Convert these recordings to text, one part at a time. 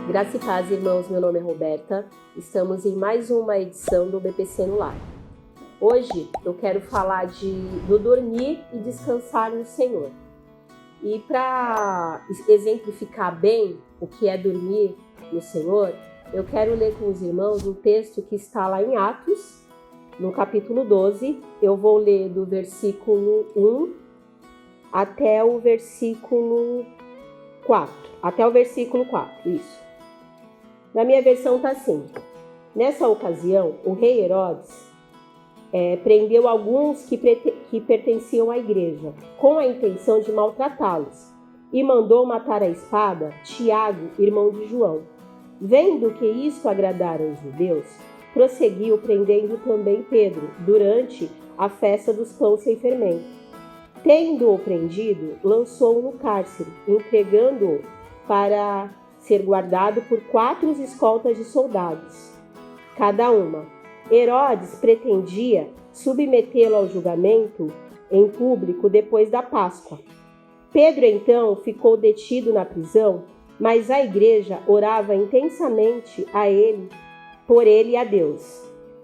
Graça e paz, irmãos, meu nome é Roberta, estamos em mais uma edição do BPC no Lar. Hoje eu quero falar do dormir e descansar no Senhor. E para exemplificar bem o que é dormir no Senhor, eu quero ler com os irmãos um texto que está lá em Atos, no capítulo 12. Eu vou ler do versículo 1 até o versículo 4. Até o versículo 4, isso. Na minha versão está assim: nessa ocasião, o rei Herodes prendeu alguns que pertenciam à igreja, com a intenção de maltratá-los, e mandou matar à espada Tiago, irmão de João. Vendo que isto agradara aos judeus, prosseguiu prendendo também Pedro, durante a festa dos pães sem fermento. Tendo-o prendido, lançou-o no cárcere, entregando-o para ser guardado por 4 escoltas de soldados, cada uma. Herodes pretendia submetê-lo ao julgamento em público depois da Páscoa. Pedro, então, ficou detido na prisão, mas a igreja orava intensamente por ele e a Deus.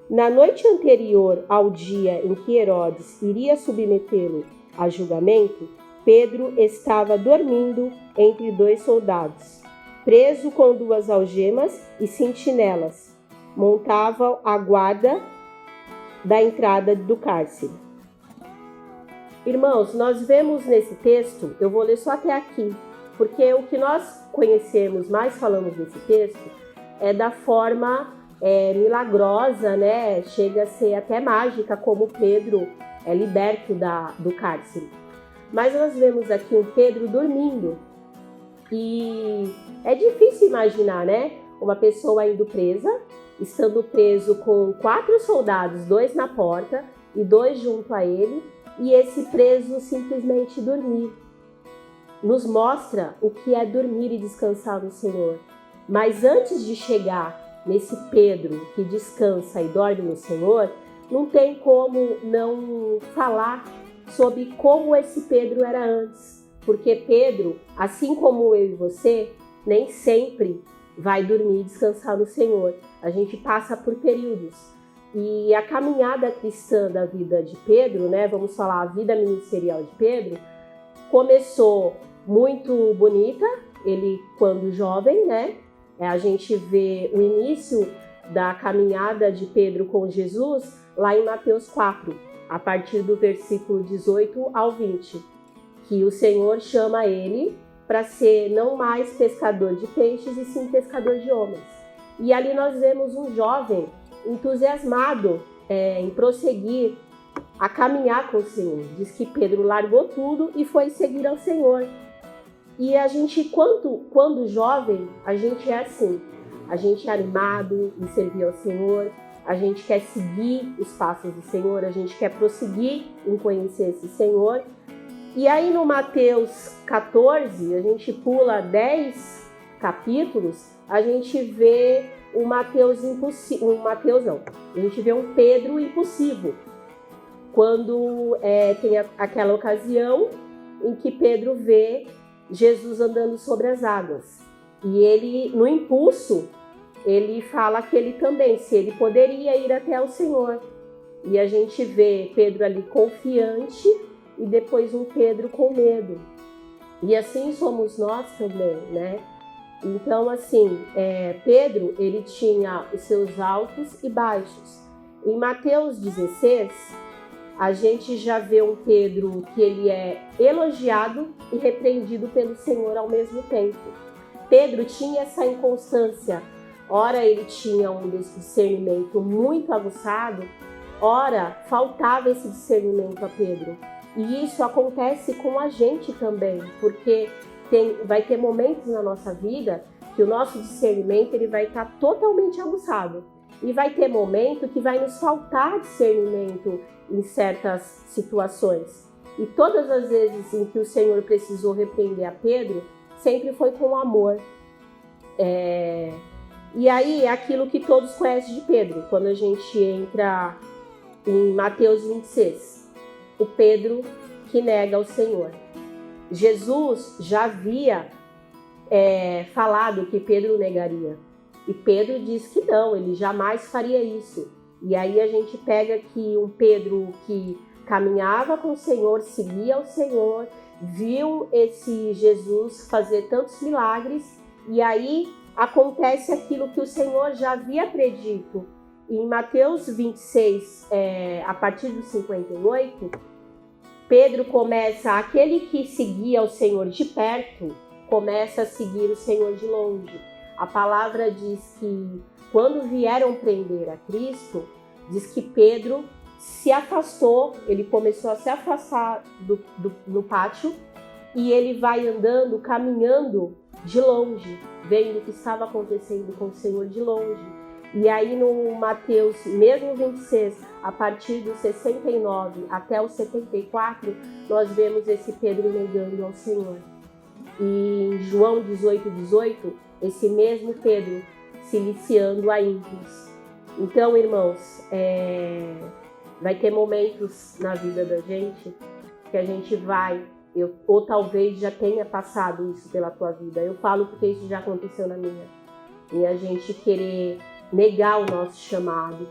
Na noite anterior ao dia em que Herodes iria submetê-lo a julgamento, Pedro estava dormindo entre 2 soldados, preso com 2 algemas e sentinelas. Montavam a guarda da entrada do cárcere. Irmãos, nós vemos nesse texto, eu vou ler só até aqui, porque o que nós conhecemos, mais falamos nesse texto, é da forma milagrosa, né? Chega a ser até mágica, como Pedro é liberto do cárcere. Mas nós vemos aqui um Pedro dormindo. E é difícil imaginar, né? Uma pessoa indo presa, estando preso com 4 soldados, 2 na porta e 2 junto a ele, e esse preso simplesmente dormir. Nos mostra o que é dormir e descansar no Senhor. Mas antes de chegar nesse Pedro que descansa e dorme no Senhor, não tem como não falar sobre como esse Pedro era antes. Porque Pedro, assim como eu e você, nem sempre vai dormir e descansar no Senhor. A gente passa por períodos. E a caminhada cristã da vida de Pedro, né, vamos falar a vida ministerial de Pedro, começou muito bonita, ele quando jovem, né? A gente vê o início da caminhada de Pedro com Jesus lá em Mateus 4, a partir do versículo 18 ao 20, que o Senhor chama ele para ser não mais pescador de peixes, e sim pescador de homens. E ali nós vemos um jovem entusiasmado em prosseguir a caminhar com o Senhor. Diz que Pedro largou tudo e foi seguir ao Senhor. E a gente, quando jovem, a gente é assim. A gente é animado em servir ao Senhor, a gente quer seguir os passos do Senhor, a gente quer prosseguir em conhecer esse Senhor. E aí no Mateus 14, a gente pula 10 capítulos, a gente vê a gente vê um Pedro impossível. Quando tem aquela ocasião em que Pedro vê Jesus andando sobre as águas. E ele, no impulso, ele fala que ele também, se ele poderia ir até o Senhor. E a gente vê Pedro ali confiante, e depois um Pedro com medo. E assim somos nós também, né? Então, assim, Pedro, ele tinha os seus altos e baixos. Em Mateus 16, a gente já vê um Pedro que ele é elogiado e repreendido pelo Senhor ao mesmo tempo. Pedro tinha essa inconstância. Ora, ele tinha um discernimento muito aguçado, ora, faltava esse discernimento a Pedro. E isso acontece com a gente também, porque vai ter momentos na nossa vida que o nosso discernimento ele vai estar totalmente aguçado. E vai ter momento que vai nos faltar discernimento em certas situações. E todas as vezes em que o Senhor precisou repreender a Pedro, sempre foi com amor. E aí, aquilo que todos conhecem de Pedro, quando a gente entra em Mateus 26, o Pedro que nega o Senhor. Jesus já havia falado que Pedro negaria. E Pedro diz que não, ele jamais faria isso. E aí a gente pega aqui um Pedro que caminhava com o Senhor, seguia o Senhor, viu esse Jesus fazer tantos milagres, e aí acontece aquilo que o Senhor já havia predito. Em Mateus 26, a partir do 58, Pedro aquele que seguia o Senhor de perto, começa a seguir o Senhor de longe. A palavra diz que quando vieram prender a Cristo, diz que Pedro se afastou, ele começou a se afastar no pátio e ele vai andando, caminhando de longe, vendo o que estava acontecendo com o Senhor de longe. E aí no Mateus, mesmo 26, a partir do 69 até o 74, nós vemos esse Pedro negando ao Senhor. E em João 18, esse mesmo Pedro se liciando a ímpios. Então, irmãos, vai ter momentos na vida da gente que a gente ou talvez já tenha passado isso pela tua vida. Eu falo porque isso já aconteceu na minha. E a gente querer negar o nosso chamado,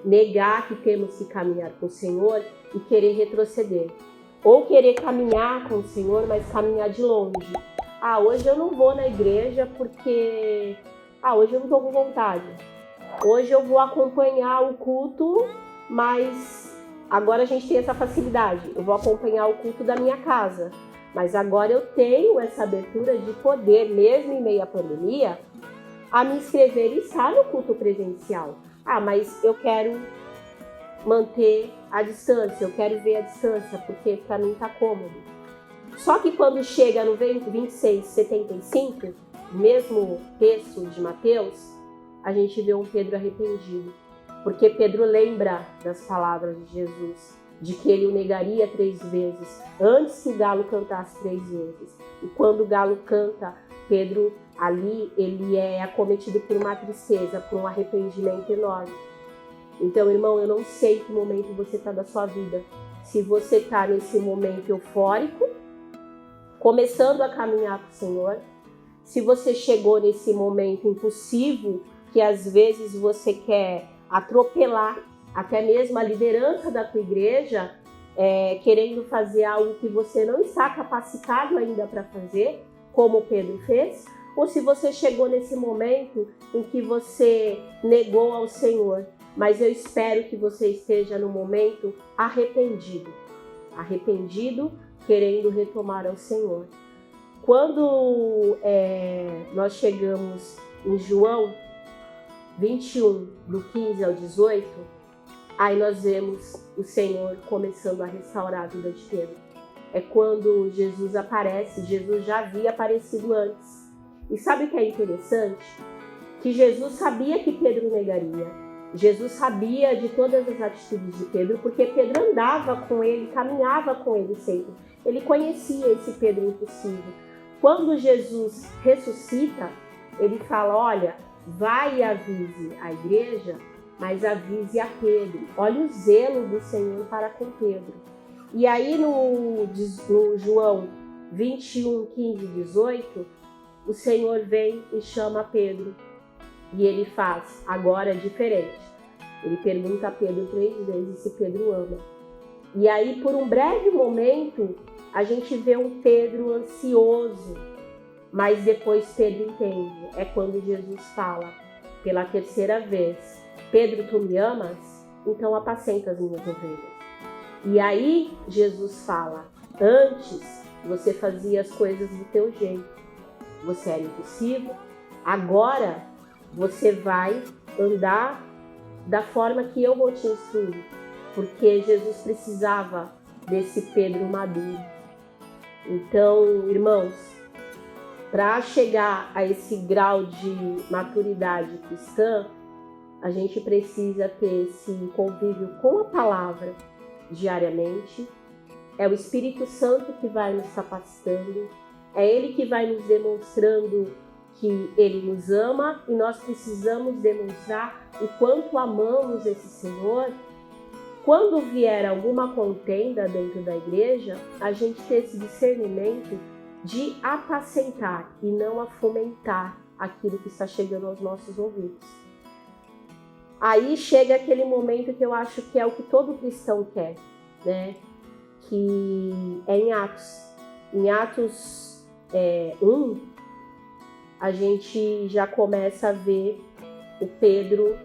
negar que temos que caminhar com o Senhor e querer retroceder. Ou querer caminhar com o Senhor, mas caminhar de longe. Hoje eu não vou na igreja porque... hoje eu não estou com vontade. Hoje eu vou acompanhar o culto, mas agora a gente tem essa facilidade. Eu vou acompanhar o culto da minha casa. Mas agora eu tenho essa abertura de poder, mesmo em meio à pandemia, a me inscrever e estar no culto presencial. Mas eu quero manter a distância, eu quero ver a distância, porque para mim está cômodo. Só que quando chega no 26:75, mesmo texto de Mateus, a gente vê um Pedro arrependido. Porque Pedro lembra das palavras de Jesus, de que ele o negaria 3 vezes, antes que o galo cantasse 3 vezes. E quando o galo canta, Pedro ali, ele é acometido por uma tristeza, por um arrependimento enorme. Então, irmão, eu não sei que momento você está da sua vida. Se você está nesse momento eufórico, começando a caminhar com o Senhor, se você chegou nesse momento impulsivo, que às vezes você quer atropelar até mesmo a liderança da tua igreja, querendo fazer algo que você não está capacitado ainda para fazer, como Pedro fez, ou se você chegou nesse momento em que você negou ao Senhor, mas eu espero que você esteja no momento arrependido, querendo retomar ao Senhor. Quando nós chegamos em João 21, do 15 ao 18, aí nós vemos o Senhor começando a restaurar a vida de Pedro. É quando Jesus aparece, Jesus já havia aparecido antes. E sabe o que é interessante? Que Jesus sabia que Pedro negaria. Jesus sabia de todas as atitudes de Pedro, porque Pedro andava com ele, caminhava com ele sempre. Ele conhecia esse Pedro impossível. Quando Jesus ressuscita, ele fala, olha, vai e avise a igreja, mas avise a Pedro. Olha o zelo do Senhor para com Pedro. E aí no João 21, 15 e 18, o Senhor vem e chama Pedro. E ele faz agora diferente. Ele pergunta a Pedro 3 vezes se Pedro ama. E aí, por um breve momento, a gente vê um Pedro ansioso. Mas depois Pedro entende. É quando Jesus fala pela 3ª vez: Pedro, tu me amas? Então apacenta as minhas ovelhas. E aí Jesus fala: antes você fazia as coisas do teu jeito. Você era impossível. Agora você vai andar da forma que eu vou te instruir. Porque Jesus precisava desse Pedro maduro. Então, irmãos, para chegar a esse grau de maturidade cristã, a gente precisa ter esse convívio com a palavra diariamente. É o Espírito Santo que vai nos capacitando, é Ele que vai nos demonstrando que Ele nos ama, e nós precisamos demonstrar o quanto amamos esse Senhor. Quando vier alguma contenda dentro da igreja, a gente ter esse discernimento de apacentar e não a fomentar aquilo que está chegando aos nossos ouvidos. Aí chega aquele momento que eu acho que é o que todo cristão quer, né? Que é em Atos. Em Atos 1, a gente já começa a ver o Pedro,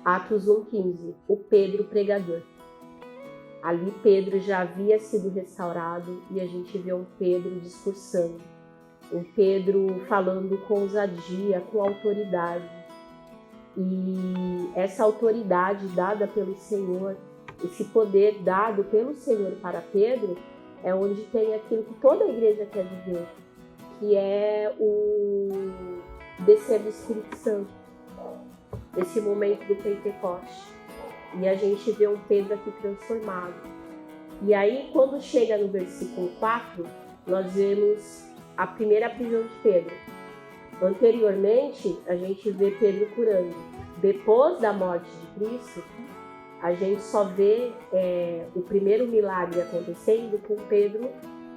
Atos 1,15, o Pedro pregador. Ali Pedro já havia sido restaurado e a gente vê um Pedro discursando, um Pedro falando com ousadia, com autoridade. E essa autoridade dada pelo Senhor, esse poder dado pelo Senhor para Pedro, é onde tem aquilo que toda a igreja quer viver, que é o descer do Espírito Santo, esse momento do Pentecoste. E a gente vê um Pedro aqui transformado. E aí, quando chega no versículo 4, nós vemos a primeira prisão de Pedro. Anteriormente, a gente vê Pedro curando. Depois da morte de Cristo, a gente só vê o primeiro milagre acontecendo com Pedro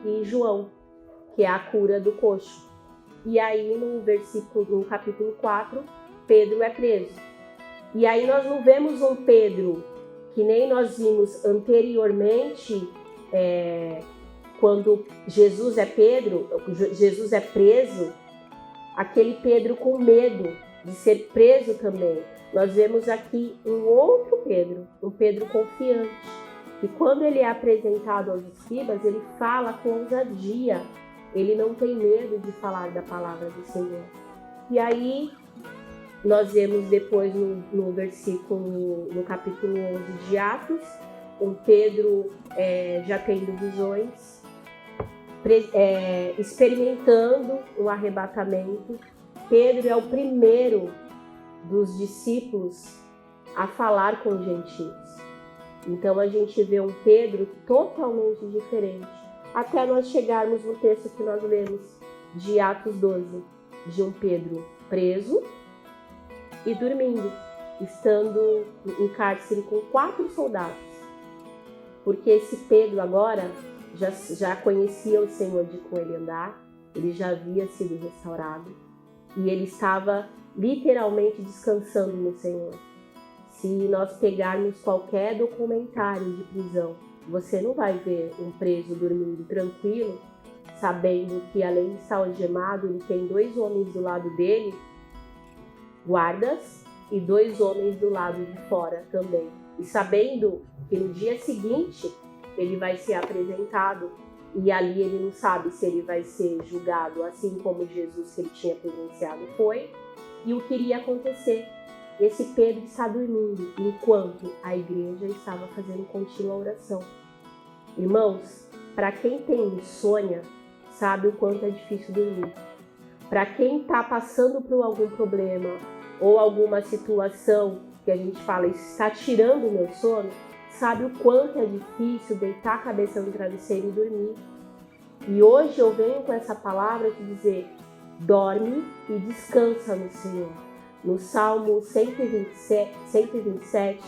e João, que é a cura do coxo. E aí, no capítulo 4, Pedro é preso. E aí nós não vemos um Pedro que nem nós vimos anteriormente, quando Jesus é preso, aquele Pedro com medo de ser preso também. Nós vemos aqui um outro Pedro, um Pedro confiante, que quando ele é apresentado aos escribas, ele fala com ousadia, ele não tem medo de falar da palavra do Senhor. E aí nós vemos depois no capítulo 11 de Atos, um Pedro já tendo visões, experimentando um arrebatamento. Pedro é o primeiro dos discípulos a falar com gentios. Então a gente vê um Pedro totalmente diferente, até nós chegarmos no texto que nós lemos de Atos 12, de um Pedro preso e dormindo, estando em cárcere com 4 soldados. Porque esse Pedro agora já conhecia o Senhor de com ele andar, ele já havia sido restaurado e ele estava literalmente descansando no Senhor. Se nós pegarmos qualquer documentário de prisão, você não vai ver um preso dormindo tranquilo, sabendo que além de estar algemado, ele tem 2 homens do lado dele, guardas, e 2 homens do lado de fora também. E sabendo que no dia seguinte ele vai ser apresentado e ali ele não sabe se ele vai ser julgado assim como Jesus que ele tinha presenciado foi, e o que iria acontecer. Esse Pedro está dormindo enquanto a igreja estava fazendo contínua oração. Irmãos, para quem tem insônia, sabe o quanto é difícil dormir. Para quem está passando por algum problema ou alguma situação que a gente fala, isso está tirando o meu sono, sabe o quanto é difícil deitar a cabeça no travesseiro e dormir. E hoje eu venho com essa palavra de dizer, dorme e descansa no Senhor. No Salmo 127,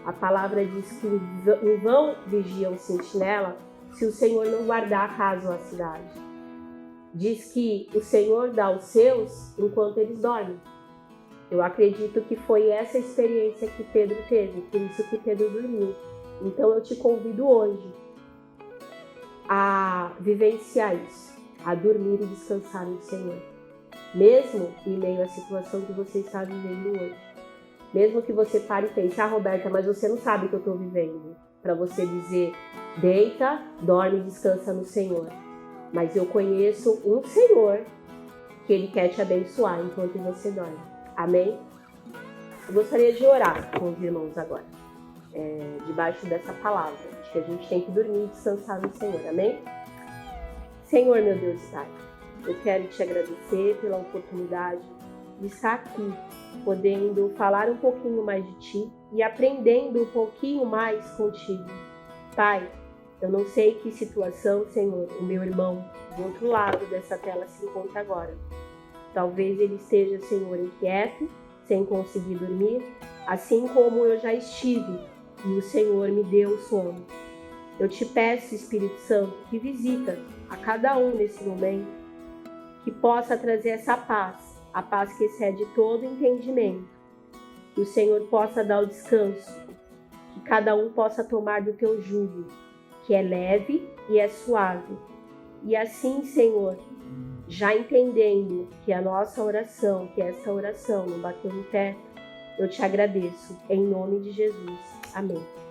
a palavra diz que em vão vigia o sentinela se o Senhor não guardar a casa ou a cidade. Diz que o Senhor dá os seus enquanto eles dormem. Eu acredito que foi essa experiência que Pedro teve, por isso que Pedro dormiu. Então eu te convido hoje a vivenciar isso, a dormir e descansar no Senhor. Mesmo em meio à situação que você está vivendo hoje. Mesmo que você pare e pense, Roberta, mas você não sabe o que eu estou vivendo. Para você dizer, deita, dorme e descansa no Senhor. Mas eu conheço um Senhor que Ele quer te abençoar enquanto você dorme. Amém? Eu gostaria de orar com os irmãos agora, debaixo dessa palavra, de que a gente tem que dormir e descansar no Senhor. Amém? Senhor, meu Deus e Pai, eu quero te agradecer pela oportunidade de estar aqui, podendo falar um pouquinho mais de Ti e aprendendo um pouquinho mais contigo. Pai, eu não sei que situação, Senhor, o meu irmão do outro lado dessa tela se encontra agora. Talvez ele esteja, Senhor, inquieto, sem conseguir dormir, assim como eu já estive e o Senhor me deu o sono. Eu te peço, Espírito Santo, que visita a cada um nesse momento, que possa trazer essa paz, a paz que excede todo entendimento, que o Senhor possa dar o descanso, que cada um possa tomar do teu jugo, que é leve e é suave. E assim, Senhor, já entendendo que a nossa oração, que essa oração não bateu no teto, eu te agradeço, em nome de Jesus. Amém.